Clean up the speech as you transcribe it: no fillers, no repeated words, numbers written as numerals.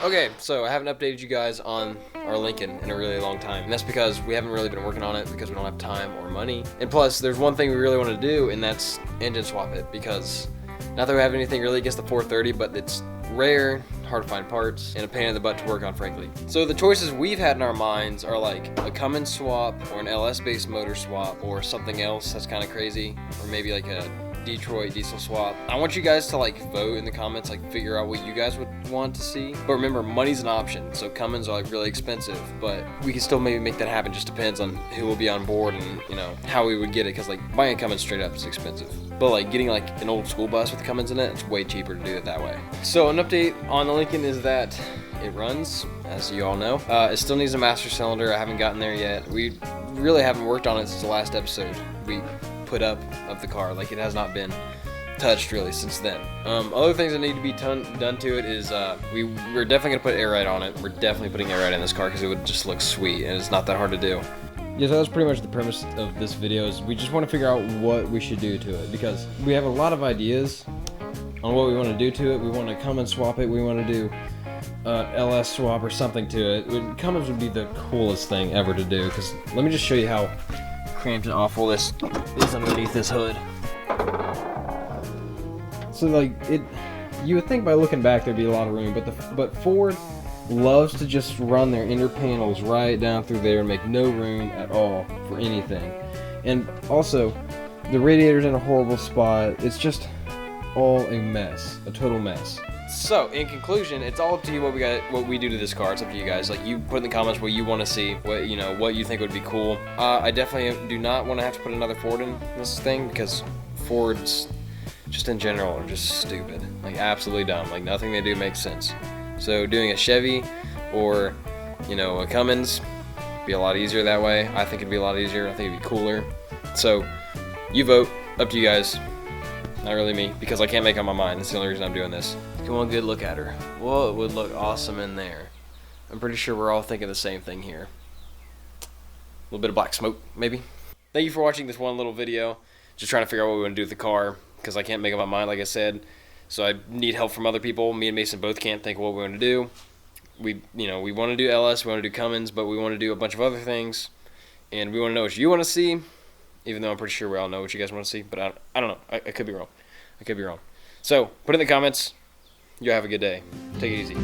Okay, so I haven't updated you guys on our Lincoln in a really long time, and that's because we haven't really been working on it because we don't have time or money. And plus, there's one thing we really want to do, and that's engine swap it, because not that we have anything really against the 430, but it's rare, hard to find parts, and a pain in the butt to work on, frankly. So the choices we've had in our minds are like a Cummins swap, or an LS-based motor swap, or something else that's kind of crazy, or maybe like a Detroit diesel swap. I want you guys to like vote in the comments, like figure out what you guys would want to see. But remember, money's an option, so Cummins are like really expensive, but we can still maybe make that happen. Just depends on who will be on board and how we would get it, because like buying a Cummins straight up is expensive, but like getting like an old school bus with Cummins in it, it's way cheaper to do it that way. So an update on the Lincoln is that it runs, as you all know. It still needs a master cylinder. I haven't gotten there yet. We really haven't worked on it since the last episode we put up of the car. Like, it has not been touched really since then. Other things that need to be done to it is we're definitely gonna put air ride on it. We're definitely putting air ride in this car because it would just look sweet, and it's not that hard to do. Yeah, so that's pretty much the premise of this video. Is we just want to figure out what we should do to it, because we have a lot of ideas on what we want to do to it. We want to Cummins swap it. We want to do LS swap or something to it. Cummins would be the coolest thing ever to do, because let me just show you how cramped and awful this is underneath this hood. So like you would think by looking back there'd be a lot of room, but Ford loves to just run their inner panels right down through there and make no room at all for anything. And also, the radiator's in a horrible spot. It's just all a mess, a total mess. So, in conclusion, it's all up to you what we do to this car. It's up to you guys. Like, you put in the comments what you want to see, what you think would be cool. I definitely do not want to have to put another Ford in this thing, because Fords, just in general, are just stupid. Like, absolutely dumb. Like, nothing they do makes sense. So, doing a Chevy or, a Cummins would be a lot easier that way. I think it'd be a lot easier. I think it'd be cooler. So, you vote. Up to you guys. Not really me, because I can't make up my mind. That's the only reason I'm doing this. Come on, good look at her. Well, it would look awesome in there. I'm pretty sure we're all thinking the same thing here. A little bit of black smoke, maybe. Thank you for watching this one little video. Just trying to figure out what we want to do with the car, because I can't make up my mind, like I said. So I need help from other people. Me and Mason both can't think of what we want to do. We want to do LS, we want to do Cummins, but we want to do a bunch of other things. And we want to know what you want to see, even though I'm pretty sure we all know what you guys want to see. But I don't know. I could be wrong. I could be wrong. So, put it in the comments. You have a good day. Take it easy.